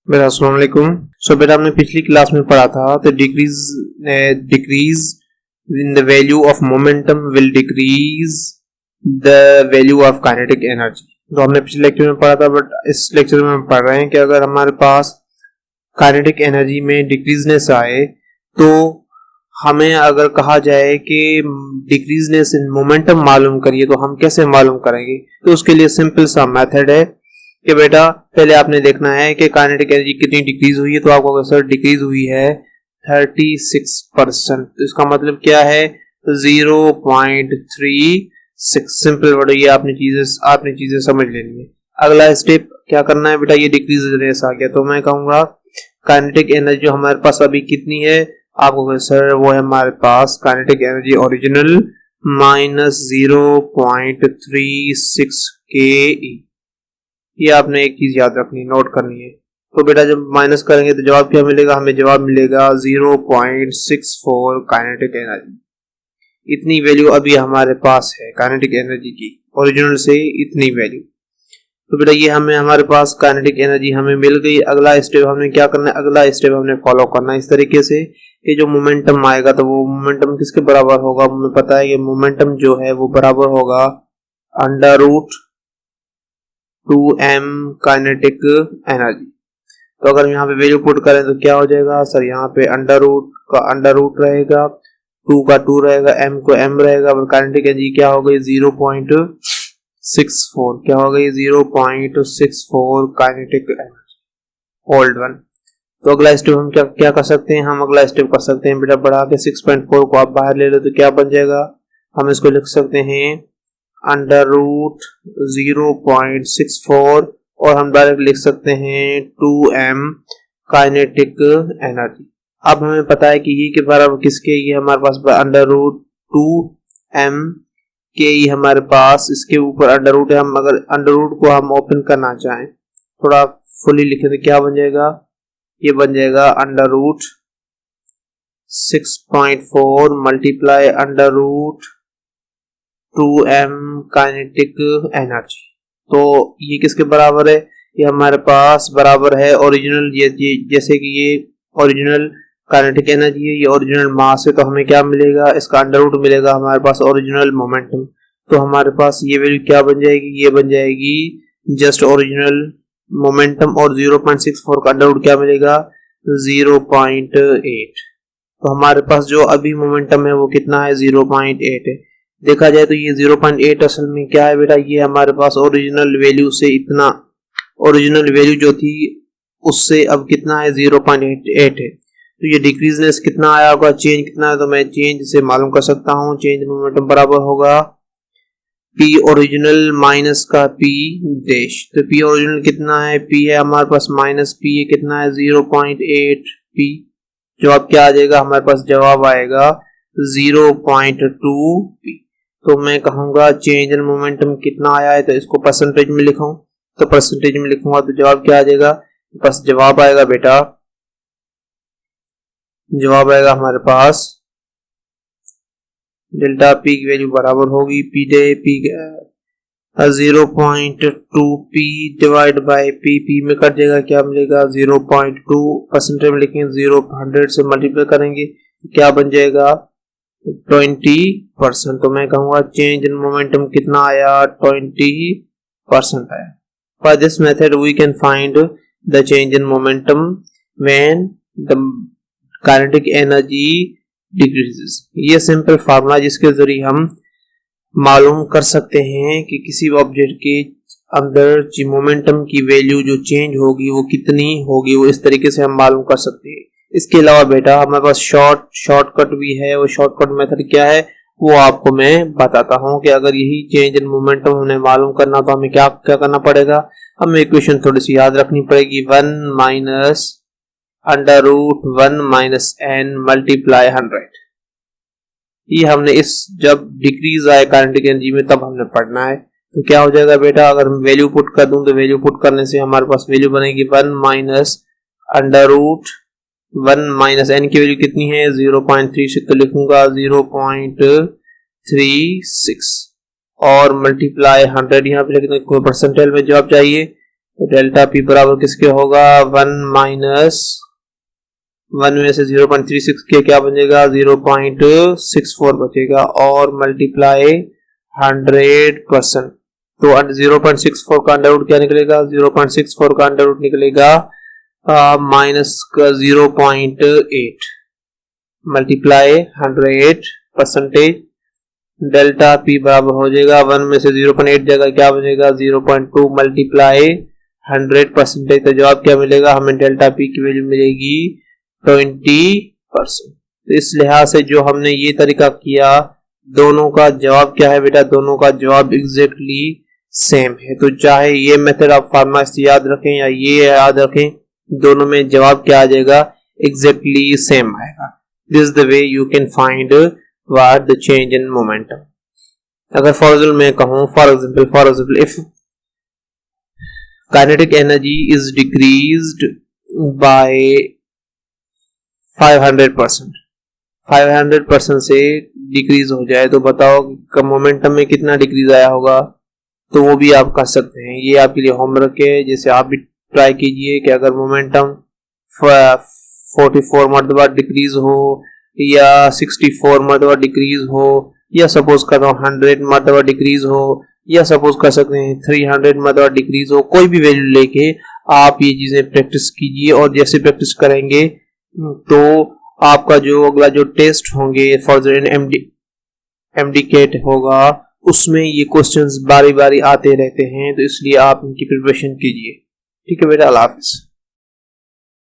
बेटा अस्सलाम वालेकुम। बेटा हमने पिछली क्लास में पढ़ा था तो decrease in the value of momentum will decrease the value of kinetic energy. तो हमने पिछले लेक्चर में पढ़ा था, बट इस लेक्चर में हम पढ़ रहे हैं कि अगर हमारे पास काइनेटिक एनर्जी में डिक्रीजनेस आए तो हमें अगर कहा जाए कि डिक्रीजनेस इन मोमेंटम मालूम करिए तो हम कैसे मालूम करेंगे। तो उसके लिए सिंपल सा मेथड है कि बेटा पहले आपने देखना है कि काइनेटिक एनर्जी कितनी डिक्रीज हुई है। तो आपको सर डिक्रीज हुई है 36%। तो इसका मतलब क्या है 0.36। सिंपल वर्ड, ये आपने चीजें समझ लेनी है। अगला स्टेप क्या करना है बेटा, ये डिक्रीजनेस आ गया तो मैं कहूंगा काइनेटिक एनर्जी जो हमारे पास अभी कितनी है, आपको सर वो है हमारे पास काइनेटिक एनर्जी ओरिजिनल -0.36 ke। ये आपने एक चीज याद रखनी, नोट करनी है। तो बेटा जब माइनस करेंगे तो जवाब क्या मिलेगा, हमें जवाब मिलेगा 0.64 काइनेटिक एनर्जी। इतनी वैल्यू अभी हमारे पास है काइनेटिक एनर्जी की, ओरिजिनल से इतनी वैल्यू। तो बेटा ये हमारे पास काइनेटिक एनर्जी हमें मिल गई। अगला स्टेप हमने क्या करना है, अगला स्टेप हमने फॉलो करना है इस तरीके से कि जो मोमेंटम आएगा तो वो मोमेंटम किसके बराबर होगा, हमें पता है कि मोमेंटम जो है वो बराबर होगा √2m काइनेटिक एनर्जी। तो अगर यहाँ पे वैल्यू पुट करें तो क्या हो जाएगा सर, यहाँ पे अंडर रूट रहेगा, 2 का 2 रहेगा, m को m रहेगा, और काइनेटिक एनर्जी क्या हो गई 0.64। क्या हो गई 0.64 काइनेटिक एनर्जी ओल्ड वन। तो अगला स्टेप हम क्या कर सकते हैं, हम अगला स्टेप कर सकते हैं बेटा बढ़ा के 6.4 को आप बाहर ले लो तो क्या बन जाएगा, हम इसको लिख सकते हैं √0.64 और हम डायरेक्ट लिख सकते हैं 2m काइनेटिक एनर्जी। अब हमें पता है कि ये के बराबर किसके, ये हमारे पास √2m के ही हमारे पास, इसके ऊपर अंडर रूट है। हम अगर अंडर रूट को हम ओपन करना चाहें, थोड़ा फुली लिखें तो क्या बन जाएगा, ये बन जाएगा √6.4 मल्टीप्लाई √2m काइनेटिक एनर्जी। तो ये किसके बराबर है, ये हमारे पास बराबर है ओरिजिनल, ये जैसे कि ये ओरिजिनल काइनेटिक एनर्जी है, ये ओरिजिनल मास है, तो हमें क्या मिलेगा, इसका अंडर रूट मिलेगा हमारे पास ओरिजिनल मोमेंटम। तो हमारे पास ये वैल्यू क्या बन जाएगी, ये बन जाएगी जस्ट ओरिजिनल मोमेंटम और 0.64 का अंडर रूट क्या मिलेगा 0.8। तो हमारे पास जो अभी मोमेंटम है वो कितना है 0.8 है। देखा जाए तो ये 0.8 असल में क्या है बेटा, ये हमारे पास ओरिजिनल वैल्यू से इतना, ओरिजिनल वैल्यू जो थी उससे अब कितना है 0.88 है। तो ये डिक्रीजनेस कितना आया होगा, चेंज कितना है, तो मैं चेंज से मालूम कर सकता हूँ। चेंज मोमेंटम बराबर होगा P ओरिजिनल माइनस का P डैश। तो P ओरिजिनल कितना है, P है हमारे पास माइनस P है कितना है 0.8 P। जवाब क्या आ जाएगा, हमारे पास जवाब आएगा 0.2 P। तो मैं कहूंगा चेंज इन मोमेंटम कितना आया है, तो इसको परसेंटेज में लिखूं, तो परसेंटेज में लिखूंगा तो जवाब क्या आ जाएगा, बस जवाब आएगा बेटा, जवाब आएगा हमारे पास डेल्टा P की वैल्यू बराबर होगी P 0.2 P divide by P में कट जाएगा, क्या मिलेगा 0.2, परसेंटेज में लिखेंगे 0 से मल्टीप्लाई करेंगे क्या बन जाएगा 20%। तो मैं कहूंगा चेंज इन मोमेंटम कितना आया 20% आया। For this method we can find the change in momentum when the kinetic energy decreases. ये सिंपल फार्मूला जिसके जरिए हम मालूम कर सकते हैं कि किसी ऑब्जेक्ट के अंदर मोमेंटम की वैल्यू जो चेंज होगी वो कितनी होगी, वो इस तरीके से हम मालूम कर सकते हैं। इसके अलावा बेटा हमारे पास शॉर्टकट भी है। वो शॉर्टकट मेथड क्या है वो आपको मैं बताता हूँ कि अगर यही चेंज इन मोमेंटम हमें मालूम करना तो हमें क्या करना पड़ेगा, हमें इक्वेशन थोड़ी सी याद रखनी पड़ेगी। 1 - n मल्टीप्लाई 100। ये हमने इस जब डिक्रीज आए काइनेटिक एनर्जी में तब हमने पढ़ना है। तो क्या हो जाएगा बेटा, अगर मैं वैल्यू पुट कर दूं तो वैल्यू पुट करने से हमारे पास वैल्यू बनेगी 1 - n की वैल्यू कितनी है 0.36, तो लिखूंगा 0.36 और मल्टीप्लाई 100 यहाँ पे लिखने को परसेंटेज में जवाब चाहिए तो डेल्टा पी बराबर किसके होगा 1 माइनस 1 में से 0.36 के क्या बचेगा 0.64 बचेगा और मल्टीप्लाई 100%। तो 0.64 का अंडर रूट क्या निकलेगा 0.64 का अंडर रूट निकलेगा माइनस का 0.8 मल्टीप्लाई 100%। डेल्टा पी बराबर हो जाएगा 1 में से 0.8 जगह क्या बचेगा 0.2 मल्टीप्लाई 100%। तो जवाब क्या मिलेगा हमें डेल्टा पी की वैल्यू मिलेगी 20%। तो इस लिहाज से जो हमने ये तरीका किया दोनों का जवाब क्या है बेटा दोनों का जवाब एग्जैक्टली सेम है। तो चाहे ये मेथड आप फार्मूला से याद रखें या ये याद रखें दोनों में जवाब क्या आ जाएगा एग्जैक्टली सेम आएगा। This is the way you can find what the change in momentum. अगर फॉर एग्जांपल मैं कहूं for example if kinetic energy is decreased bye 500% से डिक्रीज हो जाए तो बताओ कि मोमेंटम में कितना डिक्रीज आया होगा। तो वो भी आप कर सकते हैं, ये आपके लिए होमवर्क है। जैसे आप भी ट्राई कीजिए कि अगर मोमेंटम 44 मरतबा डिक्रीज हो या 64 मरतबा डिक्रीज हो या सपोज कर रहा हूँ 100 मरतबा डिक्रीज हो या सपोज कर सकते हैं 300 मरतबा डिक्रीज हो, कोई भी वैल्यू लेके आप ये चीजें प्रैक्टिस कीजिए। और जैसे प्रैक्टिस करेंगे तो आपका जो अगला जो टेस्ट होंगे फॉर एमडीकेट होगा उसमें ये क्वेश्चंस बारी बारी आते रहते हैं, तो इसलिए आप इनकी प्रिपरेशन कीजिए। ठीक है बेटा, अल्लाह हाफिज।